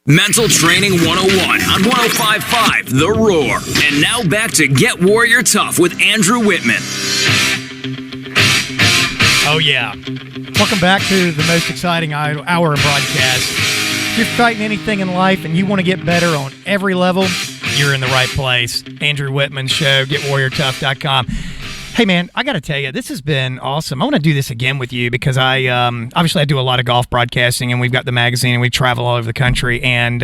Mental Training 101 on 105.5 The Roar. And now back to Get Warrior Tough with Andrew Wittman. Oh, yeah. Welcome back to the most exciting hour of broadcast. If you're fighting anything in life and you want to get better on every level, you're in the right place. Andrew Wittman Show, GetWarriorTough.com. Hey, man, I got to tell you, this has been awesome. I want to do this again with you because obviously I do a lot of golf broadcasting, and we've got the magazine, and we travel all over the country, and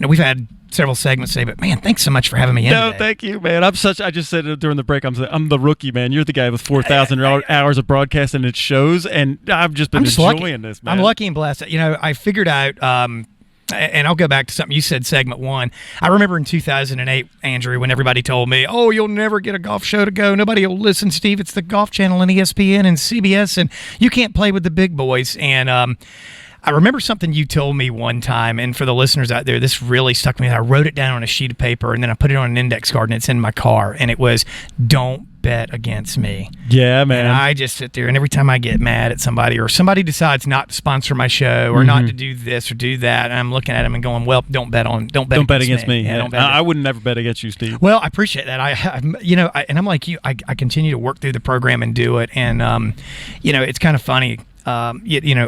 we've had several segments today, but man, thanks so much for having me in today. Thank you, man. I just said it during the break, I'm the rookie, man. You're the guy with 4,000 hours of broadcast, and it shows, and I've just been enjoying this, man. I'm lucky and blessed. I figured out and I'll go back to something you said, segment one. I remember in 2008, Andrew, when everybody told me, oh, you'll never get a golf show to go. Nobody will listen, Steve. It's the Golf Channel and ESPN and CBS, and you can't play with the big boys. And I remember something you told me one time, and for the listeners out there, this really stuck with me. I wrote it down on a sheet of paper, and then I put it on an index card, and it's in my car, and it was, don't bet against me. Yeah, man. And I just sit there, and every time I get mad at somebody, or somebody decides not to sponsor my show, or not to do this or do that, and I'm looking at them and going, well, don't bet against me. Yeah, I would never bet against you, Steve. Well, I appreciate that. And I'm like you. I continue to work through the program and do it, and it's kind of funny. A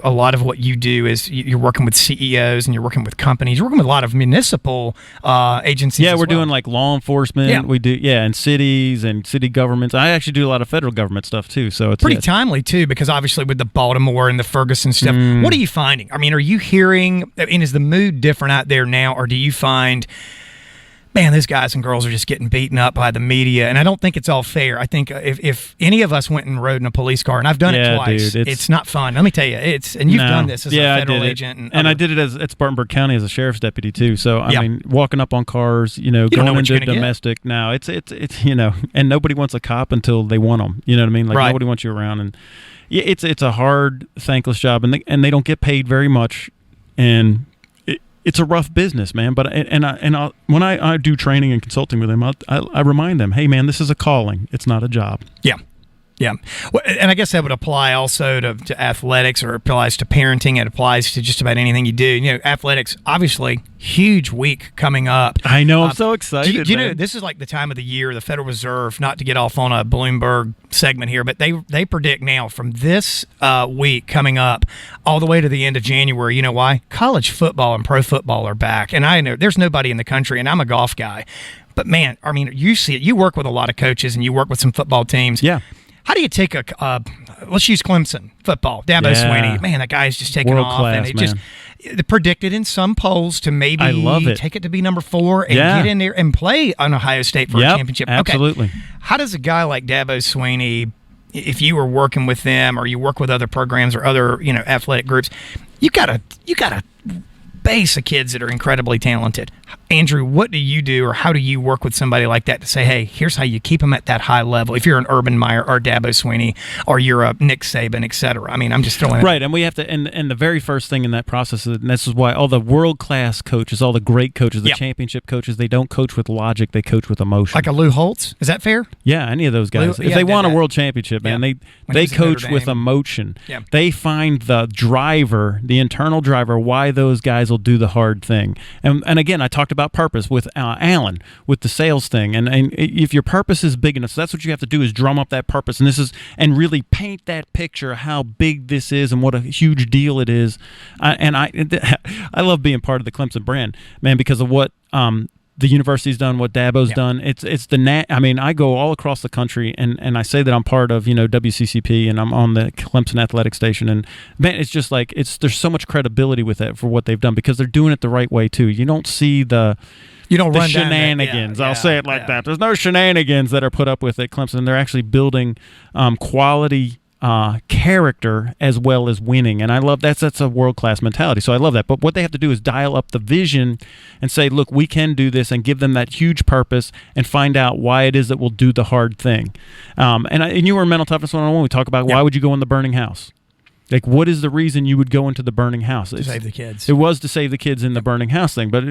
lot of what you do is you're working with CEOs and you're working with companies. You're working with a lot of municipal agencies. Yeah, we're doing like law enforcement. Yeah. We do, and cities and city governments. I actually do a lot of federal government stuff too. So it's pretty timely too, because obviously with the Baltimore and the Ferguson stuff, what are you finding? I mean, are you hearing? Is the mood different out there now, or do you find, man, those guys and girls are just getting beaten up by the media, and I don't think it's all fair. I think if any of us went and rode in a police car, and I've done it twice, dude, it's not fun. Let me tell you, and you've done this as a federal agent. And I did it at Spartanburg County as a sheriff's deputy too. So, I mean, walking up on cars, going into domestic now, it's and nobody wants a cop until they want them. You know what I mean? Like, nobody wants you around. And it's a hard, thankless job, and they don't get paid very much, and it's a rough business, man. But when I do training and consulting with them, I remind them, hey, man, this is a calling. It's not a job. Yeah. Yeah. Well, and I guess that would apply also to athletics, or it applies to parenting. It applies to just about anything you do. Athletics, obviously, huge week coming up. I know. I'm so excited. Do you know, this is like the time of the year, the Federal Reserve, not to get off on a Bloomberg segment here, but they predict now from this week coming up all the way to the end of January. You know why? College football and pro football are back. And I know there's nobody in the country, and I'm a golf guy. But, man, I mean, you see it. You work with a lot of coaches, and you work with some football teams. Yeah. How do you take let's use Clemson football, Dabo Swinney. Man, that guy's just taking off. World-class, and they predicted in some polls to maybe take it to be number 4 and get in there and play on Ohio State for a championship. Absolutely. Okay. How does a guy like Dabo Swinney, if you were working with them or you work with other programs or other, athletic groups, you gotta base of kids that are incredibly talented. Andrew, what do you do, or how do you work with somebody like that to say, hey, here's how you keep them at that high level? If you're an Urban Meyer or Dabo Swinney, or you're a Nick Saban, et cetera. I mean, I'm just throwing right, and we have to, and the very first thing in that process, and this is why all the world-class coaches, all the great coaches, the championship coaches, they don't coach with logic, they coach with emotion. Like a Lou Holtz? Is that fair? Yeah, any of those guys. If they want a world championship, man, they coach with emotion. Yeah. They find the driver, the internal driver, why those guys will do the hard thing. And again, I talked about purpose with Alan, with the sales thing. And if your purpose is big enough, so that's what you have to do, is drum up that purpose. And really paint that picture of how big this is and what a huge deal it is. I love being part of the Clemson brand, man, because of what the university's done, what Dabo's done. I go all across the country, and I say that I'm part of, WCCP, and I'm on the Clemson Athletic Station, and man, it's just like there's so much credibility with it for what they've done, because they're doing it the right way too. You don't see the shenanigans. I'll say it like that. There's no shenanigans that are put up with at Clemson. They're actually building quality character as well as winning, and I love that's a world-class mentality, so I love that. But what they have to do is dial up the vision and say, look, we can do this, and give them that huge purpose and find out why it is that we'll do the hard thing. And you were in Mental Toughness 101, we talk about why would you go in the burning house? Like, what is the reason you would go into the burning house? To save the kids. It was to save the kids in the burning house thing, but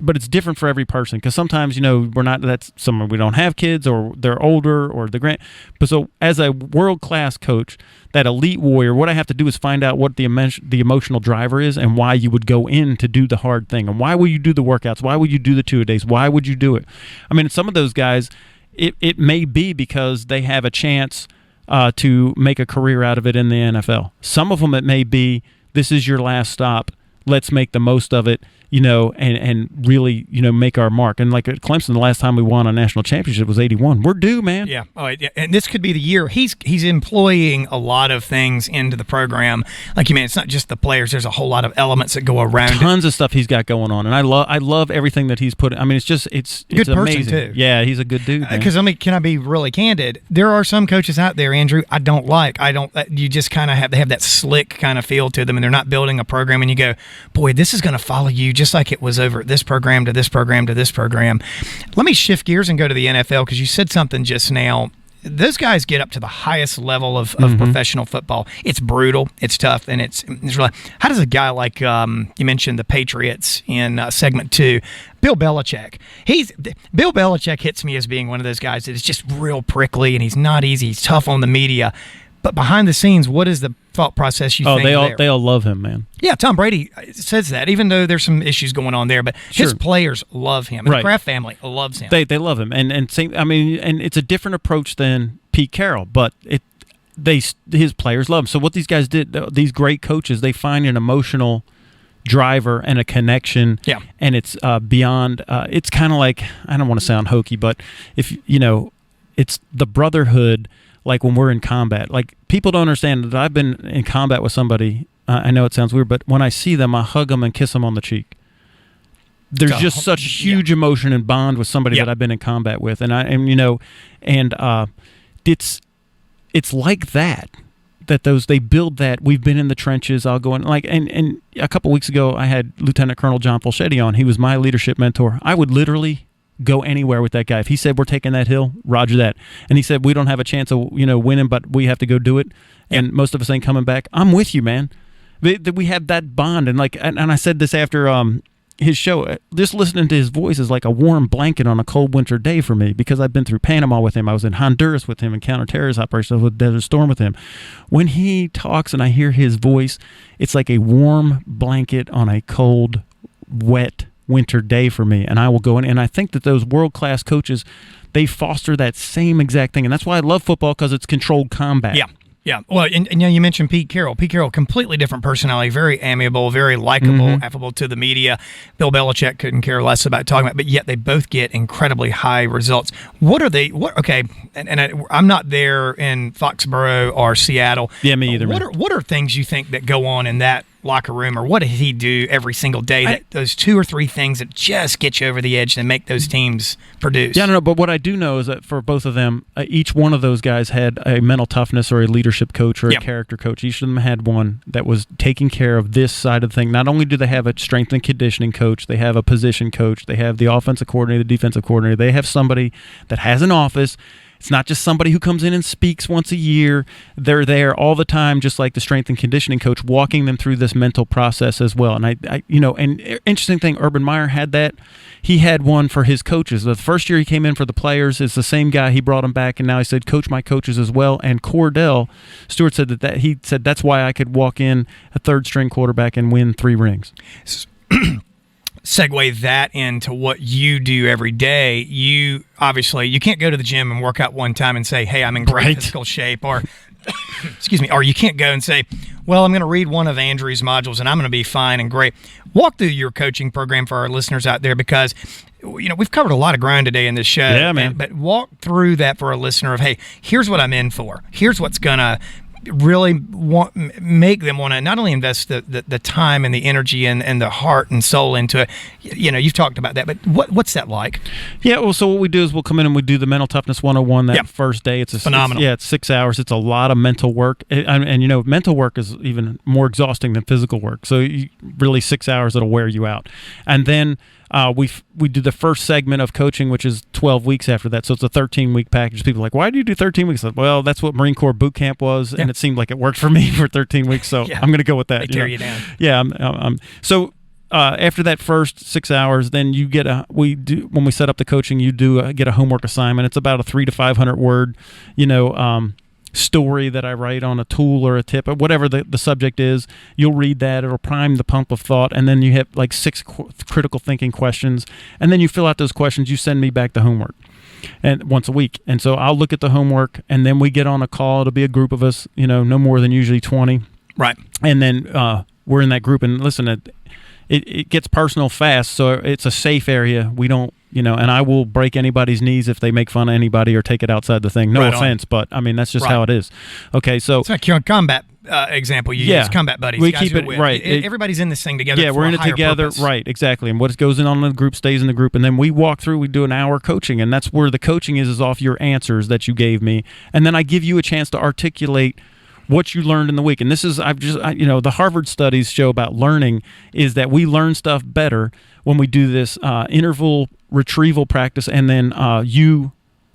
but it's different for every person, because sometimes, we're not, that's someone, we don't have kids, or they're older, or but so as a world-class coach, that elite warrior, what I have to do is find out what the emotional driver is, and why you would go in to do the hard thing, and why will you do the workouts, why would you do the 2-a-days, why would you do it? I mean, some of those guys, it may be because they have a chance to make a career out of it in the NFL. Some of them, it may be, this is your last stop, let's make the most of it, and really, make our mark. And like at Clemson, the last time we won a national championship was 81. We're due, man. Yeah. Oh, yeah. And this could be the year. He's employing a lot of things into the program. Like you mean, it's not just the players. There's a whole lot of elements that go around. Tons of stuff he's got going on, and I love everything that he's put. I mean, it's good amazing. person too. Yeah, he's a good dude. Because can I be really candid? There are some coaches out there, Andrew, I don't like. You just kind of they have that slick kind of feel to them, and they're not building a program. And you go, boy, this is going to follow you just like it was over at this program to this program to this program. Let me shift gears and go to the NFL, because you said something just now. Those guys get up to the highest level of professional football. It's brutal, it's tough, and it's really. How does a guy like you mentioned the Patriots in segment 2, Bill Belichick? Bill Belichick hits me as being one of those guys that is just real prickly, and he's not easy. He's tough on the media. But behind the scenes, what is the thought process you think there? They all love him, man. Yeah, Tom Brady says that, even though there's some issues going on there. But his players love him, and the Kraft family loves him. They love him, and same. I mean, and it's a different approach than Pete Carroll, but his players love him. So what these guys did, these great coaches, they find an emotional driver and a connection. Yeah, and it's beyond. It's kind of like, I don't want to sound hokey, but if it's the brotherhood. Like when we're in combat, like people don't understand that I've been in combat with somebody. I know it sounds weird, but when I see them, I hug them and kiss them on the cheek. There's just such huge emotion and bond with somebody that I've been in combat with, and it's like that they build that. We've been in the trenches. I'll go in and a couple weeks ago, I had Lieutenant Colonel John Fulchetti on. He was my leadership mentor. I would literally go anywhere with that guy. If he said we're taking that hill, roger that. And he said we don't have a chance of winning, but we have to go do it. And most of us ain't coming back. I'm with you, man. We have that bond, and I said this after his show. Just listening to his voice is like a warm blanket on a cold winter day for me, because I've been through Panama with him. I was in Honduras with him and counterterrorist operations with Desert Storm with him. When he talks and I hear his voice, it's like a warm blanket on a cold, wet winter day for me, and I will go in, and I think that those world-class coaches, they foster that same exact thing, and that's why I love football, because it's controlled combat. Yeah. Well, and you mentioned Pete Carroll. Pete Carroll, completely different personality, very amiable, very likable, affable to the media. Bill Belichick couldn't care less about talking about, but yet they both get incredibly high results. What are they? Okay, and I'm not there in Foxborough or Seattle. Yeah, me either. What are things you think that go on in that locker room, or what does he do every single day? Those 2 or 3 things that just get you over the edge and make those teams produce. Yeah, no, but what I do know is that for both of them, each one of those guys had a mental toughness or a leadership coach or a character coach. Each of them had one that was taking care of this side of the thing. Not only do they have a strength and conditioning coach, they have a position coach, they have the offensive coordinator, the defensive coordinator, they have somebody that has an office. It's not just somebody who comes in and speaks once a year. They're there all the time, just like the strength and conditioning coach, walking them through this mental process as well. And and interesting thing, Urban Meyer had that. He had one for his coaches. The first year he came in for the players, it's the same guy. He brought him back, and now he said, "Coach my coaches as well." And Cordell Stewart said that he said that's why I could walk in a third-string quarterback and win 3 rings. Segue that into what you do every day. You obviously you can't go to the gym and work out one time and say, "Hey, I'm in great physical shape," or excuse me, or you can't go and say, "Well, I'm going to read one of Andrew's modules and I'm going to be fine and great." Walk through your coaching program for our listeners out there, because we've covered a lot of ground today in this show. Yeah, man. But walk through that for a listener of, hey, here's what I'm in for. Here's what's going to really make them want to not only invest the time and the energy and the heart and soul into it. You've talked about that, but what's that like? Yeah, well, so what we do is we'll come in and we do the Mental Toughness 101 that first day. It's phenomenal. It's 6 hours. It's a lot of mental work. And mental work is even more exhausting than physical work. So really 6 hours, it'll wear you out. And then we do the first segment of coaching, which is 12 weeks after that. So it's a 13-week package. People are like, why do you do 13 weeks? Like, well, that's what Marine Corps boot camp was, and it seemed like it worked for me for 13 weeks, so I'm going to go with that. They tear you down. Yeah. So after that first 6 hours, then you get when we set up the coaching, you get a homework assignment. It's about a 300 to 500 word, story that I write on a tool or a tip or whatever the subject is. You'll read that. It'll prime the pump of thought, and then you hit like 6 critical thinking questions, and then you fill out those questions. You send me back the homework, and once a week. And so I'll look at the homework, and then we get on a call. It'll be a group of us, no more than usually 20. Right. And then we're in that group, and listen, it gets personal fast, so it's a safe area. We don't, and I will break anybody's knees if they make fun of anybody or take it outside the thing. No offense, but I mean, that's just how it is. Okay, so it's like your combat example you use, combat buddies. We keep it right. Everybody's in this thing together. Yeah, we're in it together, purpose. Right? Exactly. And what goes on in the group stays in the group, and then we walk through. We do an hour coaching, and that's where the coaching is off your answers that you gave me, and then I give you a chance to articulate what you learned in the week. And this is, the Harvard studies show about learning is that we learn stuff better when we do this interval retrieval practice, and then you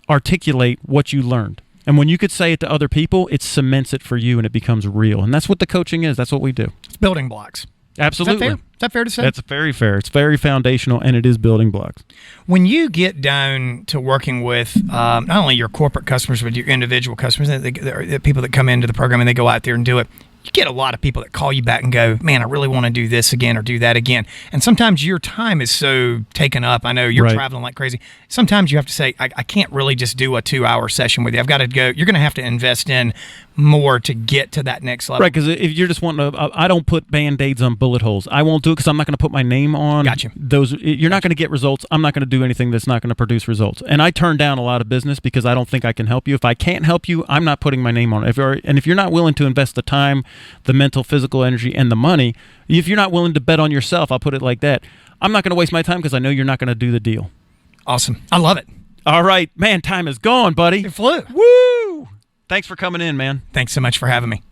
articulate what you learned. And when you could say it to other people, it cements it for you and it becomes real. And that's what the coaching is. That's what we do. It's building blocks. Absolutely. Is that fair to say? That's very fair. It's very foundational, and it is building blocks. When you get down to working with not only your corporate customers, but your individual customers, the people that come into the program and they go out there and do it, you get a lot of people that call you back and go, man, I really want to do this again or do that again. And sometimes your time is so taken up. I know you're traveling like crazy. Sometimes you have to say, I can't really just do a 2-hour session with you. I've got to go. You're going to have to invest in more to get to that next level. Right, because if you're just wanting to, I don't put Band-Aids on bullet holes. I won't do it because I'm not going to put my name on. Gotcha. You're not going to get results. I'm not going to do anything that's not going to produce results. And I turn down a lot of business because I don't think I can help you. If I can't help you, I'm not putting my name on it. If you're not willing to invest the time, the mental, physical energy, and the money, if you're not willing to bet on yourself, I'll put it like that, I'm not going to waste my time because I know you're not going to do the deal. Awesome. I love it. All right. Man, time is gone, buddy. It flew. Woo! Thanks for coming in, man. Thanks so much for having me.